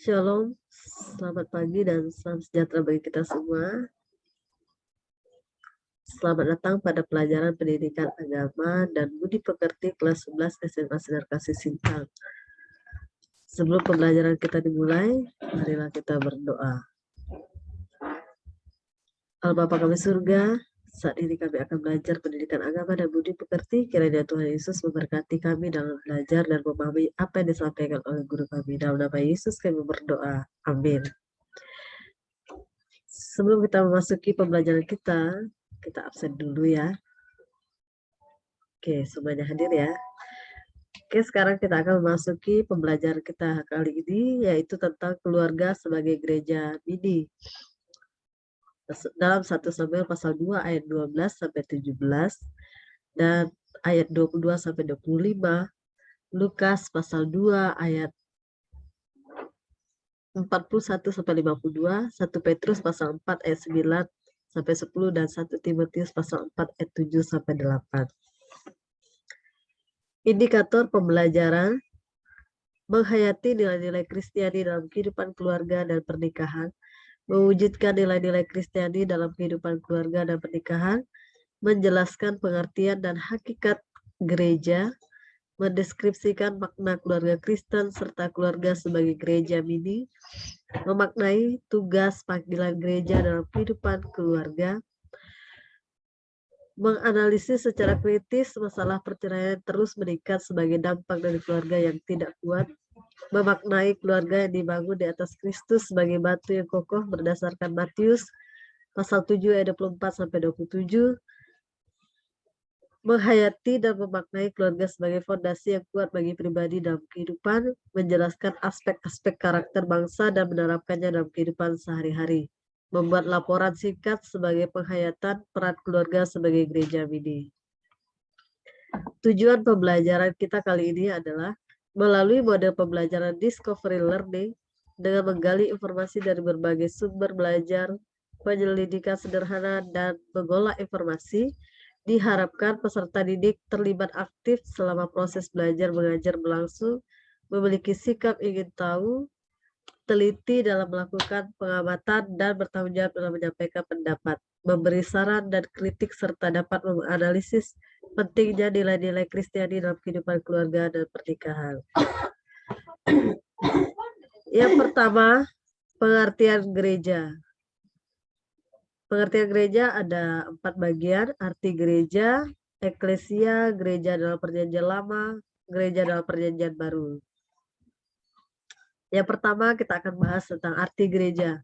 Shalom, selamat pagi dan salam sejahtera bagi kita semua. Selamat datang pada pelajaran pendidikan agama dan budi pekerti kelas 11 SMA Sinar Kasih Sintang. Sebelum pembelajaran kita dimulai, marilah kita berdoa. Allah Bapa kami surga, saat ini kami akan belajar pendidikan agama dan budi pekerti. Kiranya Tuhan Yesus memberkati kami dalam belajar dan memahami apa yang disampaikan oleh guru kami. Dalam nama Yesus kami berdoa. Amin. Sebelum kita memasuki pembelajaran kita absen dulu ya. Oke, semuanya hadir ya. Oke, sekarang kita akan memasuki pembelajaran kita kali ini, yaitu tentang keluarga sebagai gereja mini. Dalam 1 Samuel pasal 2 ayat 12 sampai 17 dan ayat 22 sampai 25, Lukas pasal 2 ayat 41 sampai 52, 1 Petrus pasal 4 ayat 9 sampai 10 dan 1 Timotius pasal 4 ayat 7 sampai 8. Indikator pembelajaran: menghayati nilai-nilai Kristiani dalam kehidupan keluarga dan pernikahan, mewujudkan nilai-nilai Kristiani dalam kehidupan keluarga dan pernikahan, menjelaskan pengertian dan hakikat gereja, mendeskripsikan makna keluarga Kristen serta keluarga sebagai gereja mini, memaknai tugas panggilan gereja dalam kehidupan keluarga, menganalisis secara kritis masalah perceraian terus meningkat sebagai dampak dari keluarga yang tidak kuat, memaknai keluarga yang dibangun di atas Kristus sebagai batu yang kokoh berdasarkan Matius pasal 7 ayat 24 sampai 27, menghayati dan memaknai keluarga sebagai fondasi yang kuat bagi pribadi dalam kehidupan, menjelaskan aspek-aspek karakter bangsa dan menerapkannya dalam kehidupan sehari-hari, membuat laporan singkat sebagai penghayatan peran keluarga sebagai gereja mini. Tujuan pembelajaran kita kali ini adalah melalui model pembelajaran Discovery Learning dengan menggali informasi dari berbagai sumber belajar, penyelidikan sederhana, dan mengolah informasi. Diharapkan peserta didik terlibat aktif selama proses belajar mengajar berlangsung, memiliki sikap ingin tahu, teliti dalam melakukan pengamatan, dan bertanggung jawab dalam menyampaikan pendapat, memberi saran dan kritik, serta dapat menganalisis pentingnya nilai-nilai Kristiani dalam kehidupan keluarga dan pernikahan. Yang pertama, pengertian gereja. Pengertian gereja ada 4 bagian: arti gereja, eklesia, gereja dalam perjanjian lama, gereja dalam perjanjian baru. Yang pertama kita akan bahas tentang arti gereja.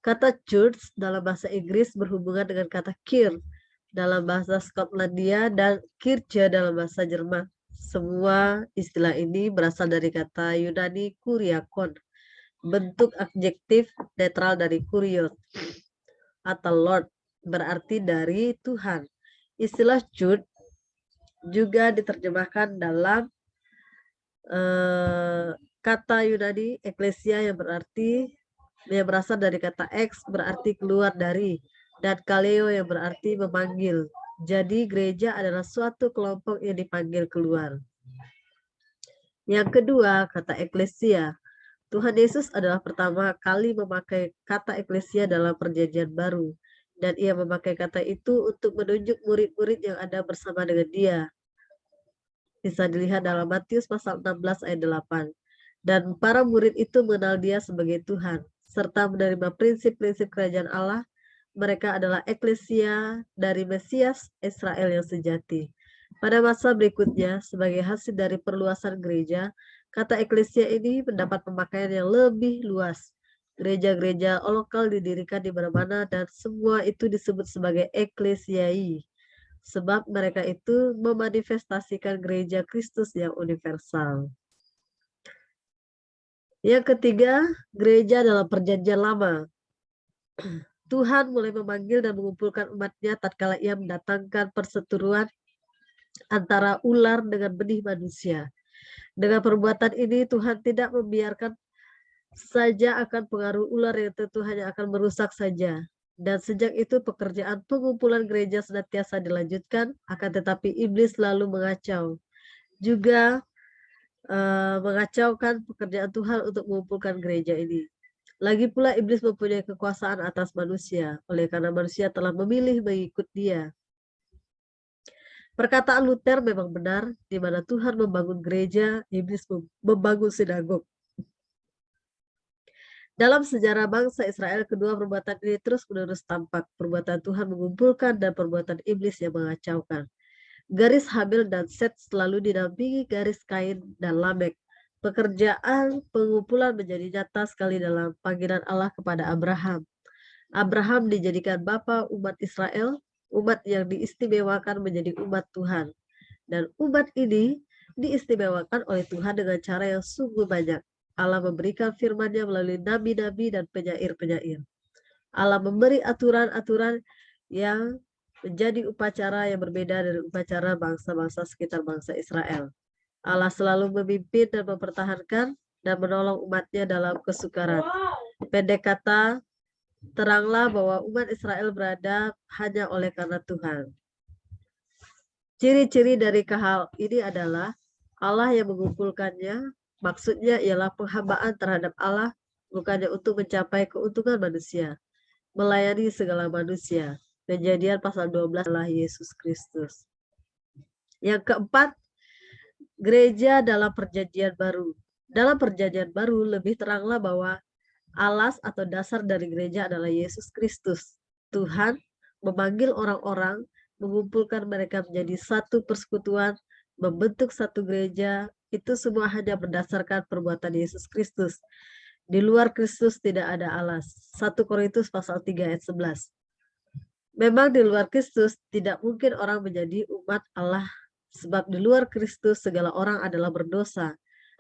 Kata church dalam bahasa Inggris berhubungan dengan kata kirk dalam bahasa Skotlandia dan Kirche dalam bahasa Jerman. Semua istilah ini berasal dari kata Yunani kuriakon, bentuk adjektif netral dari kurios atau Lord, berarti dari Tuhan. Istilah church juga diterjemahkan dalam kata Yunani eklesia yang berasal dari kata ex berarti keluar dari, dan kaleo yang berarti memanggil. Jadi gereja adalah suatu kelompok yang dipanggil keluar. Yang kedua, kata eklesia. Tuhan Yesus adalah pertama kali memakai kata eklesia dalam perjanjian baru, dan ia memakai kata itu untuk menunjuk murid-murid yang ada bersama dengan dia. Bisa dilihat dalam Matius pasal 16 ayat 8. Dan para murid itu mengenal dia sebagai Tuhan, serta menerima prinsip-prinsip kerajaan Allah. Mereka adalah eklesia dari Mesias Israel yang sejati. Pada masa berikutnya, sebagai hasil dari perluasan gereja, kata eklesia ini mendapat pemakaian yang lebih luas. Gereja-gereja lokal didirikan di mana-mana dan semua itu disebut sebagai eklesiai, sebab mereka itu memanifestasikan gereja Kristus yang universal. Yang ketiga, gereja dalam perjanjian lama. Tuhan mulai memanggil dan mengumpulkan umatnya tatkala ia mendatangkan perseteruan antara ular dengan benih manusia. Dengan perbuatan ini, Tuhan tidak membiarkan saja akan pengaruh ular yang tentu hanya akan merusak saja. Dan sejak itu pekerjaan pengumpulan gereja senantiasa dilanjutkan, akan tetapi iblis selalu mengacau. Juga mengacaukan pekerjaan Tuhan untuk mengumpulkan gereja ini. Lagi pula iblis mempunyai kekuasaan atas manusia, oleh karena manusia telah memilih mengikut dia. Perkataan Luther memang benar, di mana Tuhan membangun gereja, iblis membangun sinagog. Dalam sejarah bangsa Israel, kedua perbuatan ini terus-menerus tampak. Perbuatan Tuhan mengumpulkan dan perbuatan iblis yang mengacaukan. Garis Habil dan Set selalu didampingi garis Kain dan Lamek. Pekerjaan pengumpulan menjadi nyata sekali dalam panggilan Allah kepada Abraham. Abraham dijadikan bapa umat Israel, umat yang diistimewakan menjadi umat Tuhan. Dan umat ini diistimewakan oleh Tuhan dengan cara yang sungguh banyak. Allah memberikan firman-Nya melalui nabi-nabi dan penyair-penyair. Allah memberi aturan-aturan yang menjadi upacara yang berbeda dari upacara bangsa-bangsa sekitar bangsa Israel. Allah selalu memimpin dan mempertahankan dan menolong umatnya dalam kesukaran. Pendek kata, teranglah bahwa umat Israel berada hanya oleh karena Tuhan. Ciri-ciri dari hal ini adalah Allah yang mengumpulkannya, maksudnya ialah penghambaan terhadap Allah, bukannya untuk mencapai keuntungan manusia, melayani segala manusia. Kejadian pasal 12 adalah Yesus Kristus. Yang keempat, gereja dalam perjanjian baru. Dalam perjanjian baru lebih teranglah bahwa alas atau dasar dari gereja adalah Yesus Kristus. Tuhan memanggil orang-orang, mengumpulkan mereka menjadi satu persekutuan, membentuk satu gereja, itu semua hanya berdasarkan perbuatan Yesus Kristus. Di luar Kristus tidak ada alas. 1 Korintus pasal 3 ayat 11. Memang di luar Kristus tidak mungkin orang menjadi umat Allah, sebab di luar Kristus segala orang adalah berdosa,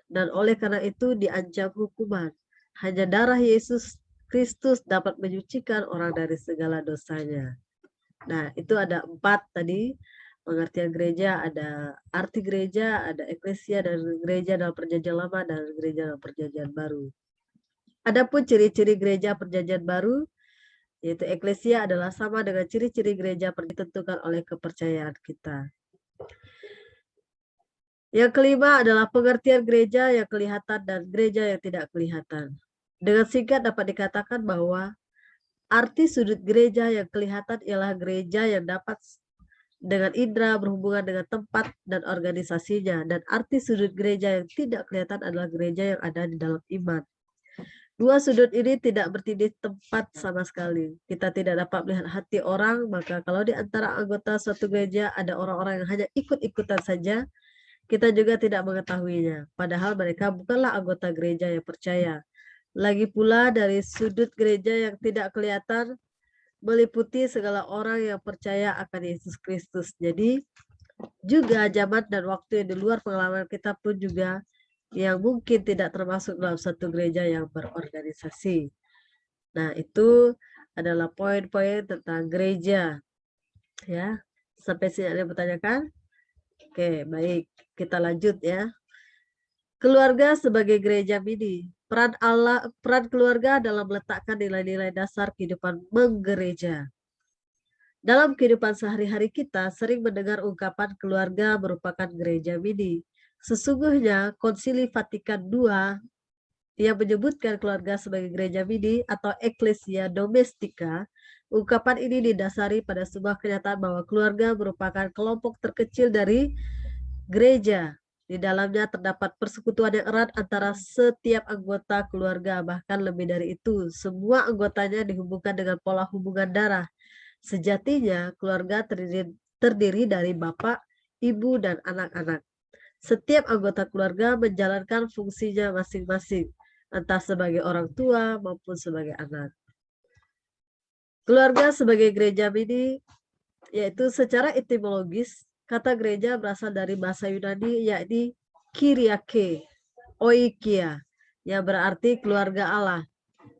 dan oleh karena itu diancam hukuman. Hanya darah Yesus Kristus dapat menyucikan orang dari segala dosanya. Nah, itu ada 4 tadi pengertian gereja, ada arti gereja, ada eklesia dan gereja dalam perjanjian lama dan gereja dalam perjanjian baru. Adapun ciri-ciri gereja perjanjian baru, yaitu eklesia adalah sama dengan ciri-ciri gereja ditentukan oleh kepercayaan kita. Yang kelima adalah pengertian gereja yang kelihatan dan gereja yang tidak kelihatan. Dengan singkat dapat dikatakan bahwa arti sudut gereja yang kelihatan ialah gereja yang dapat dengan indera berhubungan dengan tempat dan organisasinya, dan arti sudut gereja yang tidak kelihatan adalah gereja yang ada di dalam iman. Dua sudut ini tidak berdiri tempat sama sekali. Kita tidak dapat melihat hati orang, maka kalau di antara anggota suatu gereja ada orang-orang yang hanya ikut-ikutan saja, kita juga tidak mengetahuinya. Padahal mereka bukanlah anggota gereja yang percaya. Lagi pula dari sudut gereja yang tidak kelihatan, meliputi segala orang yang percaya akan Yesus Kristus. Jadi juga zaman dan waktu yang di luar pengalaman kita pun juga yang mungkin tidak termasuk dalam satu gereja yang berorganisasi. Nah, itu adalah poin-poin tentang gereja. Ya, sampai sini ada yang bertanyakan? Oke, baik. Kita lanjut ya. Keluarga sebagai gereja mini. Peran keluarga dalam meletakkan nilai-nilai dasar kehidupan menggereja. Dalam kehidupan sehari-hari kita sering mendengar ungkapan keluarga merupakan gereja mini. Sesungguhnya Konsili Vatikan II yang menyebutkan keluarga sebagai gereja mini atau Ecclesia Domestica, ungkapan ini didasari pada sebuah kenyataan bahwa keluarga merupakan kelompok terkecil dari gereja. Di dalamnya terdapat persekutuan yang erat antara setiap anggota keluarga, bahkan lebih dari itu, semua anggotanya dihubungkan dengan pola hubungan darah. Sejatinya, keluarga terdiri dari bapak, ibu, dan anak-anak. Setiap anggota keluarga menjalankan fungsinya masing-masing, entah sebagai orang tua maupun sebagai anak. Keluarga sebagai gereja mini, yaitu secara etimologis, kata gereja berasal dari bahasa Yunani, yakni Kyriake, oikia, yang berarti keluarga Allah.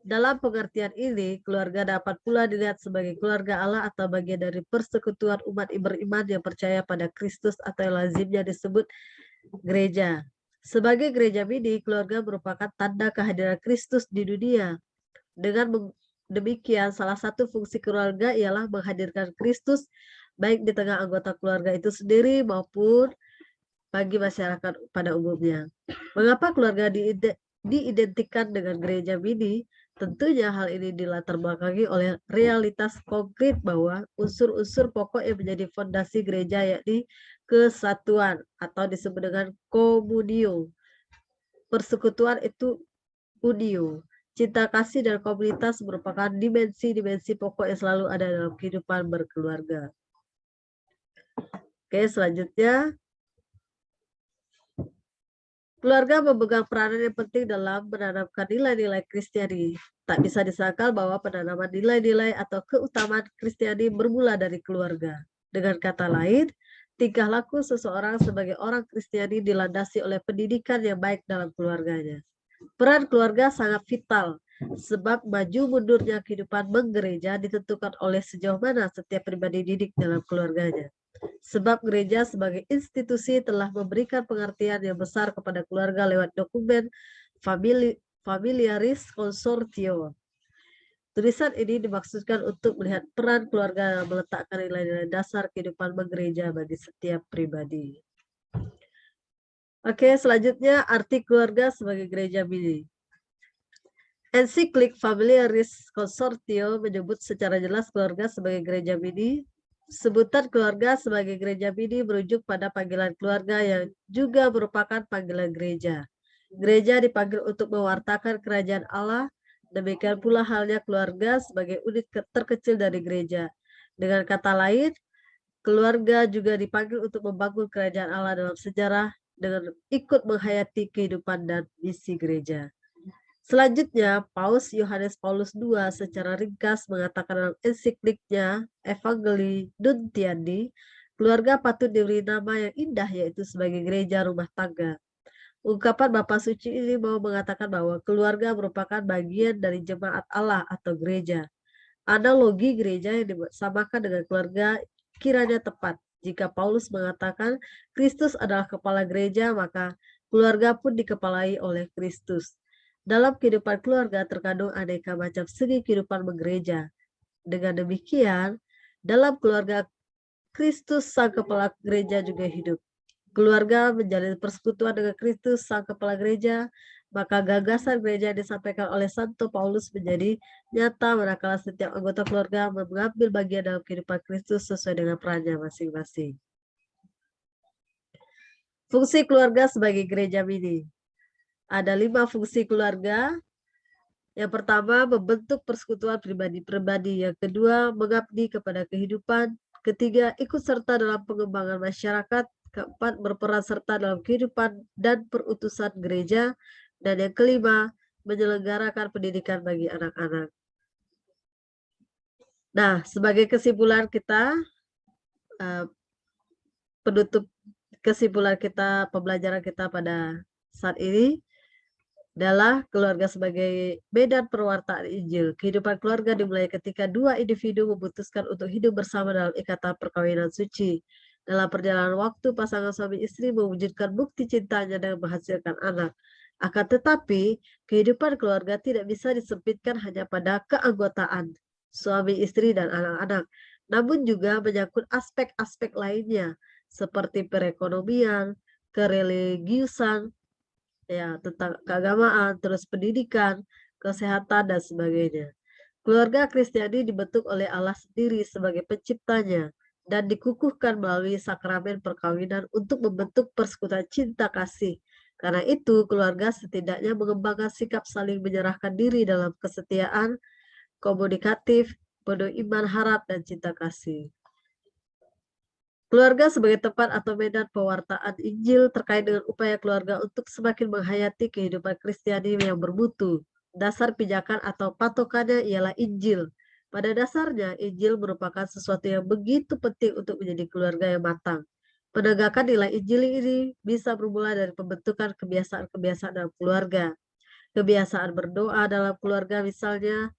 Dalam pengertian ini, keluarga dapat pula dilihat sebagai keluarga Allah atau bagian dari persekutuan umat beriman yang percaya pada Kristus atau yang lazimnya disebut gereja. Sebagai gereja mini, keluarga merupakan tanda kehadiran Kristus di dunia. Dengan demikian, salah satu fungsi keluarga ialah menghadirkan Kristus baik di tengah anggota keluarga itu sendiri maupun bagi masyarakat pada umumnya. Mengapa keluarga diidentikan dengan gereja mini? Tentunya hal ini dilatar belakangi oleh realitas konkret bahwa unsur-unsur pokok yang menjadi fondasi gereja yakni kesatuan atau disebut dengan komunio. Persekutuan itu unio. Cinta kasih dan komunitas merupakan dimensi-dimensi pokok yang selalu ada dalam kehidupan berkeluarga. Oke, selanjutnya. Keluarga memegang peranan yang penting dalam menanamkan nilai-nilai Kristiani. Tak bisa disangkal bahwa penanaman nilai-nilai atau keutamaan Kristiani bermula dari keluarga. Dengan kata lain, tingkah laku seseorang sebagai orang Kristiani dilandasi oleh pendidikan yang baik dalam keluarganya. Peran keluarga sangat vital, sebab maju mundurnya kehidupan menggereja ditentukan oleh sejauh mana setiap pribadi didik dalam keluarganya. Sebab gereja sebagai institusi telah memberikan pengertian yang besar kepada keluarga lewat dokumen Familiaris Consortio. Tulisan ini dimaksudkan untuk melihat peran keluarga dalam meletakkan nilai-nilai dasar kehidupan bergereja bagi setiap pribadi. Oke, selanjutnya arti keluarga sebagai gereja mini. Ensiklik Familiaris Consortio menyebut secara jelas keluarga sebagai gereja mini. Sebutan keluarga sebagai gereja mini merujuk pada panggilan keluarga yang juga merupakan panggilan gereja. Gereja dipanggil untuk mewartakan kerajaan Allah, demikian pula halnya keluarga sebagai unit terkecil dari gereja. Dengan kata lain, keluarga juga dipanggil untuk membangun kerajaan Allah dalam sejarah dengan ikut menghayati kehidupan dan misi gereja. Selanjutnya, Paus Yohanes Paulus II secara ringkas mengatakan dalam ensikliknya Evangelii Nuntiandi, keluarga patut diberi nama yang indah yaitu sebagai gereja rumah tangga. Ungkapan Bapak Suci ini mau mengatakan bahwa keluarga merupakan bagian dari jemaat Allah atau gereja. Analogi gereja yang disamakan dengan keluarga kiranya tepat. Jika Paulus mengatakan Kristus adalah kepala gereja, maka keluarga pun dikepalai oleh Kristus. Dalam kehidupan keluarga terkandung aneka macam segi kehidupan bergereja. Dengan demikian, dalam keluarga Kristus sang kepala gereja juga hidup. Keluarga menjalin persekutuan dengan Kristus sang kepala gereja, maka gagasan gereja yang disampaikan oleh Santo Paulus menjadi nyata manakala setiap anggota keluarga mengambil bagian dalam kehidupan Kristus sesuai dengan perannya masing-masing. Fungsi keluarga sebagai gereja mini. Ada 5 fungsi keluarga. Yang pertama, membentuk persekutuan pribadi-pribadi. Yang kedua, mengabdi kepada kehidupan. Ketiga, ikut serta dalam pengembangan masyarakat. Keempat, berperan serta dalam kehidupan dan perutusan gereja. Dan yang kelima, menyelenggarakan pendidikan bagi anak-anak. Nah, sebagai kesimpulan kita, penutup kesimpulan kita, pembelajaran kita pada saat ini adalah keluarga sebagai medan perwartaan Injil. Kehidupan keluarga dimulai ketika 2 individu memutuskan untuk hidup bersama dalam ikatan perkawinan suci. Dalam perjalanan waktu, pasangan suami istri mewujudkan bukti cintanya dengan menghasilkan anak. Akan tetapi, kehidupan keluarga tidak bisa disempitkan hanya pada keanggotaan suami istri dan anak-anak, namun juga menyangkut aspek-aspek lainnya seperti perekonomian, kereligiusan, ya, tentang keagamaan, terus pendidikan, kesehatan, dan sebagainya. Keluarga Kristiani dibentuk oleh Allah sendiri sebagai penciptanya dan dikukuhkan melalui sakramen perkawinan untuk membentuk persekutuan cinta kasih. Karena itu, keluarga setidaknya mengembangkan sikap saling menyerahkan diri dalam kesetiaan, komunikatif, penuh iman, harap, dan cinta kasih. Keluarga sebagai tempat atau medan pewartaan Injil terkait dengan upaya keluarga untuk semakin menghayati kehidupan Kristiani yang bermutu. Dasar pijakan atau patokannya ialah Injil. Pada dasarnya, Injil merupakan sesuatu yang begitu penting untuk menjadi keluarga yang matang. Penegakan nilai Injil ini bisa bermula dari pembentukan kebiasaan-kebiasaan dalam keluarga. Kebiasaan berdoa dalam keluarga misalnya,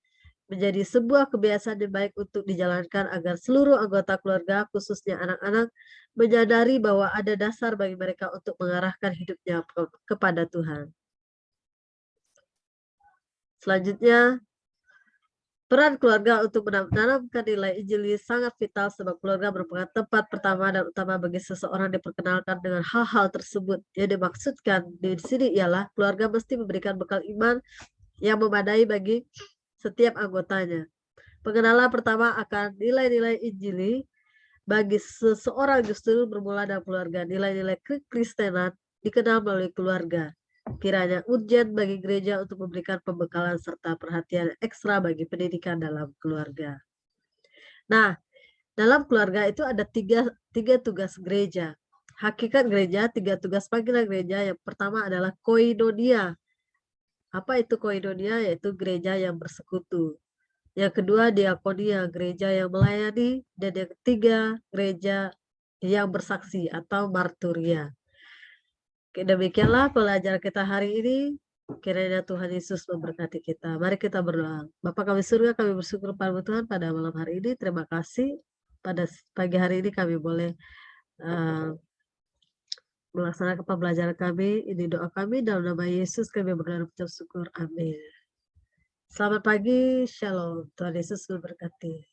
menjadi sebuah kebiasaan yang baik untuk dijalankan agar seluruh anggota keluarga, khususnya anak-anak, menyadari bahwa ada dasar bagi mereka untuk mengarahkan hidupnya kepada Tuhan. Selanjutnya, Peran keluarga untuk menanamkan nilai Injil sangat vital sebab keluarga merupakan tempat pertama dan utama bagi seseorang diperkenalkan dengan hal-hal tersebut. Yang dimaksudkan di sini ialah keluarga mesti memberikan bekal iman yang memadai bagi setiap anggotanya. Pengenalan pertama akan nilai-nilai Injili bagi seseorang justru bermula dari keluarga. Nilai-nilai kekristenan dikenal melalui keluarga. Kiranya urgent bagi gereja untuk memberikan pembekalan serta perhatian ekstra bagi pendidikan dalam keluarga. Nah, dalam keluarga itu ada tiga tugas gereja. Hakikat gereja, tiga tugas panggilan gereja. Yang pertama adalah koinonia. Apa itu koinonia? Yaitu gereja yang bersekutu. Yang kedua diakonia, gereja yang melayani. Dan yang ketiga gereja yang bersaksi atau marturia. Demikianlah pelajaran kita hari ini. Kiranya Tuhan Yesus memberkati kita. Mari kita berdoa. Bapa kami surga, kami bersyukur pada Tuhan pada malam hari ini. Terima kasih pada pagi hari ini kami boleh melaksanakan pembelajaran kami. Ini doa kami dalam nama Yesus kami berdoa dan mengucap syukur. Amin. Selamat pagi, Shalom. Tuhan Yesus memberkati.